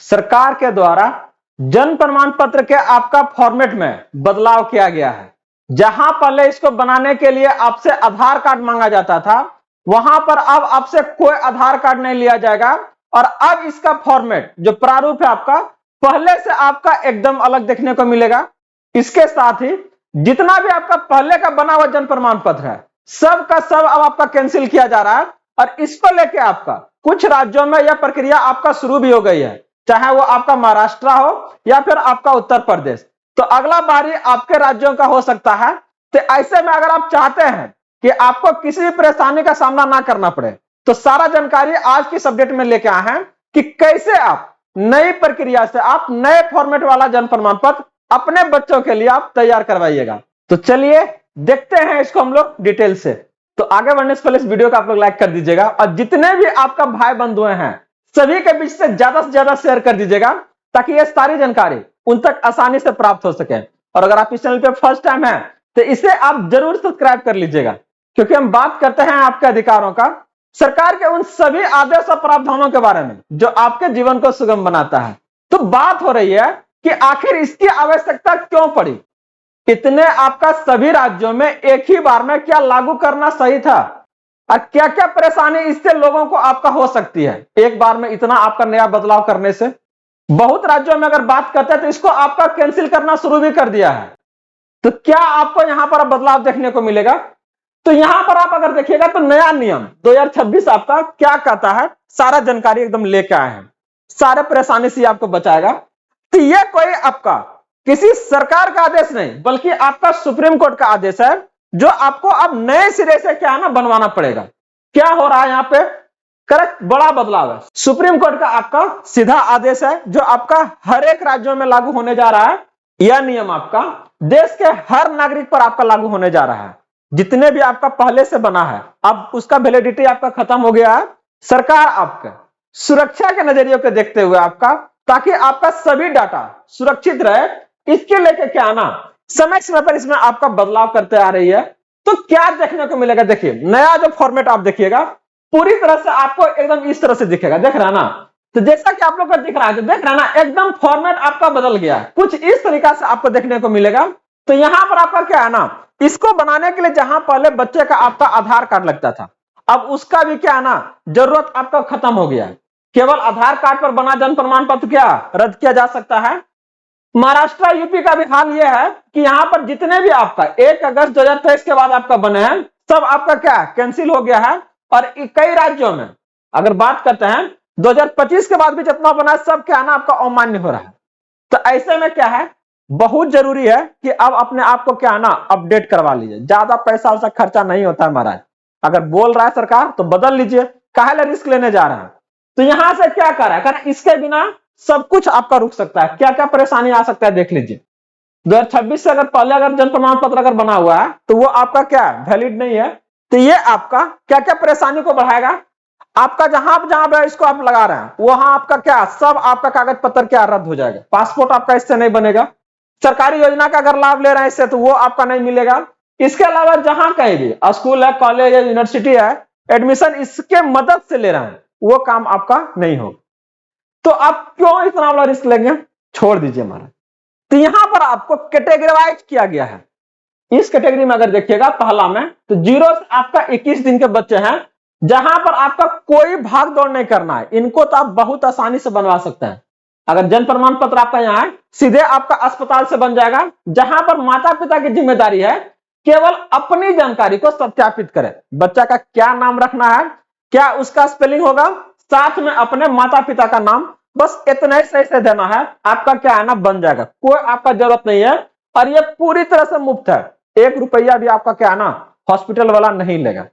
सरकार के द्वारा जन प्रमाण पत्र के आपका फॉर्मेट में बदलाव किया गया है। जहां पहले इसको बनाने के लिए आपसे आधार कार्ड मांगा जाता था, वहां पर अब आपसे कोई आधार कार्ड नहीं लिया जाएगा और अब इसका फॉर्मेट जो प्रारूप है आपका पहले से आपका एकदम अलग देखने को मिलेगा। इसके साथ ही जितना भी आपका पहले का बना हुआ जन प्रमाण पत्र है, सब का सब अब आपका कैंसिल किया जा रहा है और इसको लेके आपका कुछ राज्यों में यह प्रक्रिया आपका शुरू भी हो गई है, चाहे वो आपका महाराष्ट्र हो या फिर आपका उत्तर प्रदेश। तो अगला बारी आपके राज्यों का हो सकता है। तो ऐसे में अगर आप चाहते हैं कि आपको किसी भी परेशानी का सामना ना करना पड़े, तो सारा जानकारी आज की अपडेट में लेके आए हैं कि कैसे आप नई प्रक्रिया से आप नए फॉर्मेट वाला जन प्रमाण पत्र अपने बच्चों के लिए आप तैयार करवाइएगा। तो चलिए देखते हैं इसको हम लोग डिटेल से। तो आगे बढ़ने से पहले इस वीडियो को आप लोग लाइक कर दीजिएगा और जितने भी आपका भाई बंधु हैं सभी के बीच से ज्यादा शेयर कर दीजिएगा ताकि ये सारी जानकारी उन तक आसानी से प्राप्त हो सके। और अगर आप इस चैनल पे फर्स्ट टाइम है तो इसे आप जरूर सब्सक्राइब कर लीजिएगा, क्योंकि हम बात करते हैं आपके अधिकारों का, सरकार के उन सभी आदेश और प्रावधानों के बारे में जो आपके जीवन को सुगम बनाता है। तो बात हो रही है कि आखिर इसकी आवश्यकता क्यों पड़ी। इतने आपका सभी राज्यों में एक ही बार में क्या लागू करना सही था और क्या क्या परेशानी इससे लोगों को आपका हो सकती है एक बार में इतना आपका नया बदलाव करने से। बहुत राज्यों में अगर बात करते हैं तो इसको आपका कैंसिल करना शुरू भी कर दिया है। तो क्या आपको यहां पर बदलाव देखने को मिलेगा? तो यहां पर आप अगर देखिएगा तो नया नियम 2026 आपका क्या कहता है, सारा जानकारी एकदम लेके आए हैं, सारे परेशानी से आपको बचाएगा। तो यह कोई आपका किसी सरकार का आदेश नहीं बल्कि आपका सुप्रीम कोर्ट का आदेश है, जो आपको अब नए सिरे से क्या ना बनवाना पड़ेगा। क्या हो रहा है यहाँ पे? करेक्ट, बड़ा बदलाव है। सुप्रीम कोर्ट का आपका सीधा आदेश है जो आपका हर एक राज्यों में लागू होने जा रहा है। यह नियम आपका देश के हर नागरिक पर आपका लागू होने जा रहा है। जितने भी आपका पहले से बना है अब उसका वैलिडिटी आपका खत्म हो गया है। सरकार आपका सुरक्षा के नजरिए को देखते हुए आपका, ताकि आपका सभी डाटा सुरक्षित रहे, इसके लेके क्या ना समय समय पर इसमें आपका बदलाव करते आ रही है। तो क्या देखने को मिलेगा? देखिए नया जो फॉर्मेट आप देखिएगा पूरी तरह से आपको एकदम इस तरह से दिखेगा, देख रहा है ना। तो जैसा कि आप लोग को दिख रहा है, देख रहा है ना, एकदम फॉर्मेट आपका बदल गया है, कुछ इस तरीका से आपको देखने को मिलेगा। तो यहां पर आपका क्या है ना, इसको बनाने के लिए जहां पहले बच्चे का आपका आधार कार्ड लगता था, अब उसका भी क्या है ना जरूरत आपका खत्म हो गया है। केवल आधार कार्ड पर बना जन प्रमाण पत्र क्या रद्द किया जा सकता है। महाराष्ट्र यूपी का भी हाल यह है कि यहां पर जितने भी आपका 1 अगस्त 2023 के बाद आपका बने हैं सब आपका क्या कैंसिल हो गया है। और कई राज्यों में अगर बात करते हैं 2025 के बाद भी जितना बना है सब क्या है ना आपका अमान्य हो रहा है। तो ऐसे में क्या है, बहुत जरूरी है कि अब अपने आप को क्या है ना अपडेट करवा लीजिए। ज्यादा पैसा वैसा खर्चा नहीं होता है महाराज, अगर बोल रहा है सरकार तो बदल लीजिए, काहे रिस्क लेने जा रहा है। तो यहां से क्या कर रहा है, कारण इसके बिना सब कुछ आपका रुक सकता है। क्या क्या परेशानी आ सकता है देख लीजिए। 2026 से अगर पहले अगर जन प्रमाण पत्र अगर बना हुआ है तो वो आपका क्या वैलिड नहीं है। तो ये आपका क्या क्या परेशानी को बढ़ाएगा, आपका जहां जहां इसको आप लगा रहे हैं वहां आपका क्या सब आपका कागज पत्र क्या रद्द हो जाएगा। पासपोर्ट आपका इससे नहीं बनेगा, सरकारी योजना का अगर लाभ ले रहे हैं इससे तो वो आपका नहीं मिलेगा। इसके अलावा जहां कहीं भी स्कूल है, कॉलेज है, यूनिवर्सिटी है, एडमिशन इसके मदद से ले रहे हैं वो काम आपका नहीं होगा। तो आप क्यों इतना बड़ा रिस्क लेंगे, छोड़ दीजिए हमारा। तो यहां पर आपको कैटेगराइज किया गया है। इस कैटेगरी में अगर देखिएगा पहला में तो 0 से आपका 21 दिन के बच्चे हैं, जहां पर आपका कोई भाग दौड़ नहीं करना है। इनको तो आप बहुत आसानी से बनवा सकते हैं। अगर जन प्रमाण पत्र आपका यहाँ है सीधे आपका अस्पताल से बन जाएगा, जहां पर माता पिता की जिम्मेदारी है केवल अपनी जानकारी को सत्यापित करें। बच्चा का क्या नाम रखना है, क्या उसका स्पेलिंग होगा, साथ में अपने माता पिता का नाम, बस इतना ही सही से देना है, आपका क्या है ना बन जाएगा। कोई आपका जरूरत नहीं है और ये पूरी तरह से मुफ्त है। 1 रुपया भी आपका क्या है ना हॉस्पिटल वाला नहीं लेगा।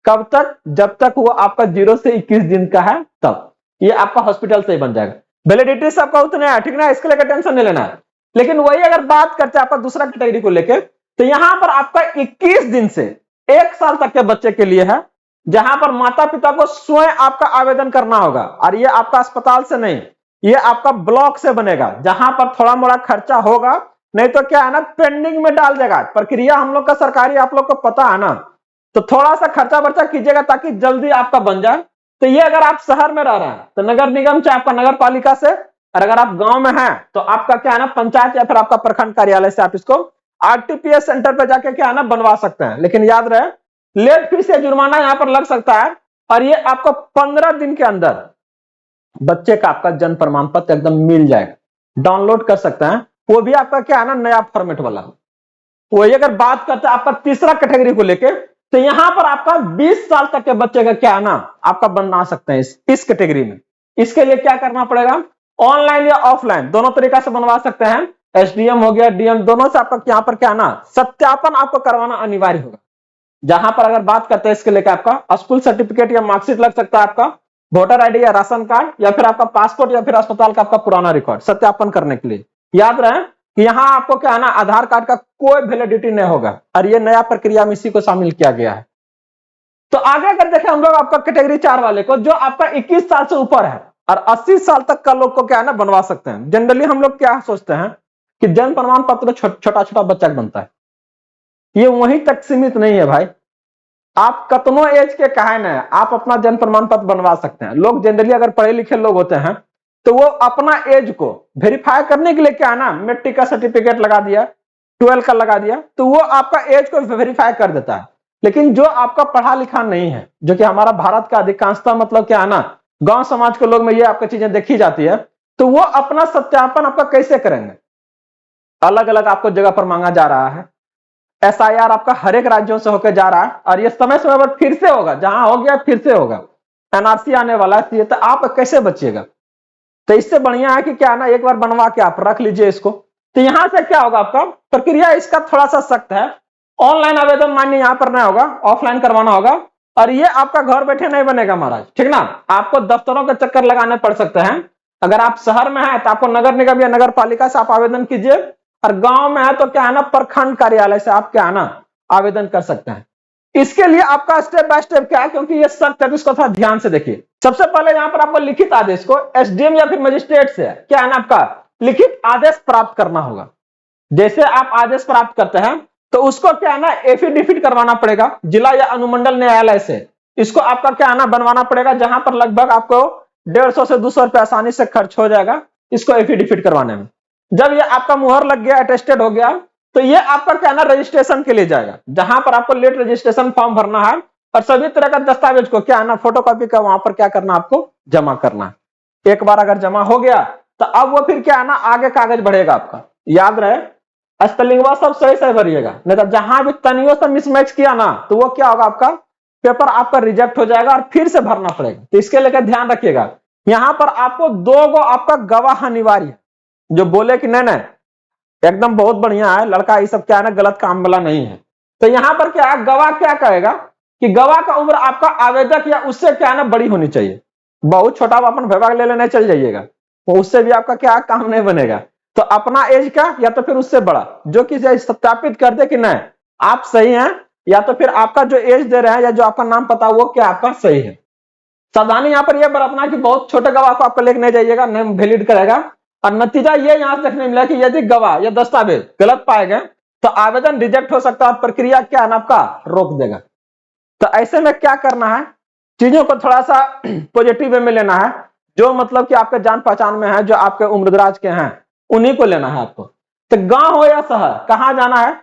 कब तक? जब तक वो आपका 0 से 21 दिन का है तब ये आपका हॉस्पिटल से ही बन जाएगा। वैलिडिटी सबका उतने है, ठीक ना, इसके लेकर टेंशन नहीं लेना है। लेकिन वही अगर बात करते हैं आपका दूसरा कैटेगरी को लेकर, तो यहां पर आपका 21 दिन से 1 साल तक के बच्चे के लिए है, जहां पर माता पिता को स्वयं आपका आवेदन करना होगा। और ये आपका अस्पताल से नहीं, ये आपका ब्लॉक से बनेगा, जहां पर थोड़ा मोड़ा खर्चा होगा, नहीं तो क्या है ना पेंडिंग में डाल देगा। प्रक्रिया हम लोग का सरकारी आप लोग को पता है ना, तो थोड़ा सा खर्चा बर्चा कीजिएगा ताकि जल्दी आपका बन जाए। तो ये अगर आप शहर में रह रहे हैं तो नगर निगम चाहे आपका नगर पालिका से और अगर आप गांव में हैं तो आपका क्या है ना, पंचायत या फिर आपका प्रखंड कार्यालय से आप इसको आरटीपीएस सेंटर पे जाके क्या है ना बनवा सकते हैं। लेकिन याद रहे, लेट फीस या जुर्माना यहां पर लग सकता है, और ये आपको 15 दिन के अंदर बच्चे का आपका जन्म प्रमाण पत्र एकदम मिल जाएगा, डाउनलोड कर सकते हैं। वो भी आपका क्या है ना, नया फॉर्मेट वाला। वही अगर बात करते हैं आपका तीसरा कैटेगरी को लेके, तो यहां पर आपका 20 साल तक के बच्चे का क्या है ना, आपका बना सकते हैं इस कैटेगरी में। इसके लिए क्या करना पड़ेगा, ऑनलाइन या ऑफलाइन दोनों तरीका से बनवा सकते हैं। एसडीएम हो गया, डीएम, दोनों से आपका यहाँ पर क्या है ना, सत्यापन आपको करवाना अनिवार्य होगा। जहां पर अगर बात करते हैं इसके लेकर आपका स्कूल सर्टिफिकेट या मार्कशीट लग सकता है, आपका वोटर आईडी या राशन कार्ड, या फिर आपका पासपोर्ट, या फिर अस्पताल का आपका पुराना रिकॉर्ड सत्यापन करने के लिए। याद रहे कि यहाँ आपको क्या है ना, आधार कार्ड का कोई वैलिडिटी नहीं होगा, और ये नया प्रक्रिया में इसी को शामिल किया गया है। तो आगे अगर देखें हम लोग आपका कैटेगरी 4 वाले को, जो आपका 21 साल से ऊपर है और 80 साल तक का लोग को क्या है ना बनवा सकते हैं। जनरली हम लोग क्या सोचते हैं कि जन्म प्रमाण पत्र छोटा छोटा बच्चा बनता है, ये वहीं तक सीमित नहीं है भाई। आप कतनो एज के कहे ना, आप अपना जन्म प्रमाण पत्र बनवा सकते हैं। लोग जनरली अगर पढ़े लिखे लोग होते हैं तो वो अपना एज को वेरीफाई करने के लिए क्या है ना, मैट्रिक का सर्टिफिकेट लगा दिया, 12 का लगा दिया, तो वो आपका एज को वेरीफाई कर देता है। लेकिन जो आपका पढ़ा लिखा नहीं है, जो कि हमारा भारत का अधिकांशता मतलब क्या है ना, गांव समाज के लोग में ये आपकी चीजें देखी जाती है, तो वो अपना सत्यापन आपका कैसे करेंगे। अलग अलग आपको जगह पर मांगा जा रहा है। एसआईआर आपका हर एक राज्यों से होकर जा रहा है, और ये समय समय पर फिर से होगा, जहां हो गया फिर से होगा। एनआरसी आने वाला है, तो आप कैसे बचिएगा। तो इससे बढ़िया है कि क्या ना, एक बार बनवा के आप रख लीजिए इसको। तो यहां से क्या होगा, आपका प्रक्रिया इसका थोड़ा सा सख्त है। ऑनलाइन आवेदन मान्य यहां पर नहीं होगा, ऑफलाइन करवाना होगा, और ये आपका घर बैठे नहीं बनेगा महाराज, ठीक ना। आपको दफ्तरों के चक्कर लगाने पड़ सकते हैं। अगर आप शहर में है तो आपको नगर निगम या नगर पालिका से आप आवेदन कीजिए, और गांव में है तो क्या है ना, प्रखंड कार्यालय से आप क्या है ना आवेदन कर सकते हैं। इसके लिए आपका स्टेप बाय स्टेप क्या है, क्योंकि ये सख्त है, इसको थोड़ा ध्यान से देखिए। सबसे पहले यहाँ पर आपको लिखित आदेश को एसडीएम या फिर मजिस्ट्रेट से क्या है ना, आपका लिखित आदेश प्राप्त करना होगा। जैसे आप आदेश प्राप्त करते हैं तो उसको क्या है ना, एफिडेविट करवाना पड़ेगा जिला या अनुमंडल न्यायालय से। इसको आपका क्या है ना बनवाना पड़ेगा, जहां पर लगभग आपको 150 से 200 रुपए आसानी से खर्च हो जाएगा इसको एफिडेविट करवाने में। जब ये आपका मुहर लग गया, अटेस्टेड हो गया, तो ये आपका क्या है ना रजिस्ट्रेशन के लिए जाएगा, जहां पर आपको लेट रजिस्ट्रेशन फॉर्म भरना है, और सभी तरह का दस्तावेज को क्या है ना फोटोकॉपी का वहां पर क्या करना, आपको जमा करना है। एक बार अगर जमा हो गया तो अब वो फिर क्या है ना, आगे कागज बढ़ेगा आपका। याद रहे, स्पेलिंगवा सब सही सही भरिएगा, नहीं तो जहां भी तनियों से मिसमैच किया ना, तो वो क्या होगा, आपका पेपर आपका रिजेक्ट हो जाएगा और फिर से भरना पड़ेगा। तो इसके लेकर ध्यान रखिएगा। यहां पर आपको 2 गो आपका गवाह अनिवार्य है, जो बोले कि नहीं नहीं एकदम बहुत बढ़िया है लड़का, ये सब क्या है ना गलत काम वाला नहीं है। तो यहां पर क्या है, गवाह क्या कहेगा कि गवाह का उम्र आपका आवेदक या उससे क्या है ना बड़ी होनी चाहिए। बहुत छोटा अपन विभाग ले लेने चल जाइएगा, तो उससे भी आपका क्या काम नहीं बनेगा। तो अपना एज का या तो फिर उससे बड़ा, जो कि सत्यापित कर दे कि नहीं आप सही हैं, या तो फिर आपका जो एज दे रहे हैं या जो आपका नाम पता वो क्या आपका सही है। सावधानी यहाँ पर यह बरतना कि बहुत छोटे गवाह को आपको लेके नहीं जाइएगा, नहीं वैलिड करेगा। और नतीजा ये यहां से देखने मिला कि यदि गवाह या दस्तावेज गलत पाए गए तो आवेदन रिजेक्ट हो सकता है और प्रक्रिया क्या है आपका रोक देगा। तो ऐसे में क्या करना है, चीजों को थोड़ा सा पॉजिटिव वे में लेना है। जो मतलब कि आपके जान पहचान में है, जो आपके उम्रदराज के हैं, उन्हीं को लेना है आपको। तो गांव हो या शहर, कहां जाना है।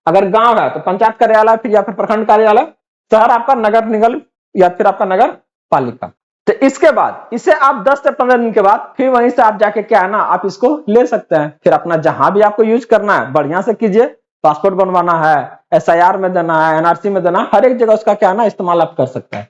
अगर गांव है तो पंचायत कार्यालय फिर या फिर प्रखंड कार्यालय, शहर आपका नगर निगम या फिर आपका नगर पालिका। तो इसके बाद इसे आप 10 से 15 दिन के बाद फिर वहीं से आप जाके क्या है ना आप इसको ले सकते हैं। फिर अपना जहां भी आपको यूज करना है बढ़िया से कीजिए। पासपोर्ट बनवाना है, एसआईआर में देना है, एनआरसी में देना है, हर एक जगह उसका क्या है ना इस्तेमाल आप कर सकते हैं।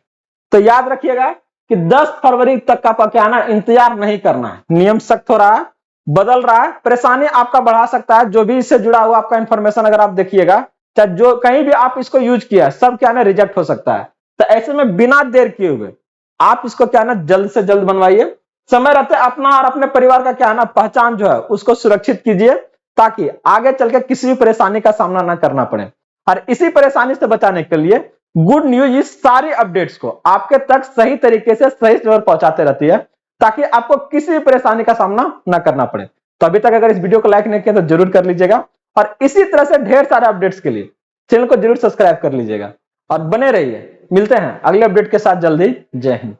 तो याद रखिएगा कि 10 फरवरी तक का क्या है ना इंतजार नहीं करना है। नियम सख्त हो रहा है, बदल रहा है, परेशानी आपका बढ़ा सकता है। जो भी इससे जुड़ा हुआ आपका इंफॉर्मेशन अगर आप देखिएगा, चाहे जो कहीं भी आप इसको यूज किया सब क्या है ना रिजेक्ट हो सकता है। तो ऐसे में बिना देर किए हुए आप इसको क्या है ना जल्द से जल्द बनवाइए। समय रहते अपना और अपने परिवार का क्या है ना पहचान जो है उसको सुरक्षित कीजिए, ताकि आगे चल के किसी भी परेशानी का सामना ना करना पड़े। और इसी परेशानी से बचाने के लिए गुड न्यूज इस सारी अपडेट्स को आपके तक सही तरीके से सही समय पहुंचाते रहती है, ताकि आपको किसी भी परेशानी का सामना ना करना पड़े। तो अभी तक अगर इस वीडियो को लाइक नहीं किया तो जरूर कर लीजिएगा, और इसी तरह से ढेर सारे अपडेट्स के लिए चैनल को जरूर सब्सक्राइब कर लीजिएगा और बने रहिए। मिलते हैं अगले अपडेट के साथ जल्दी। जय हिंद।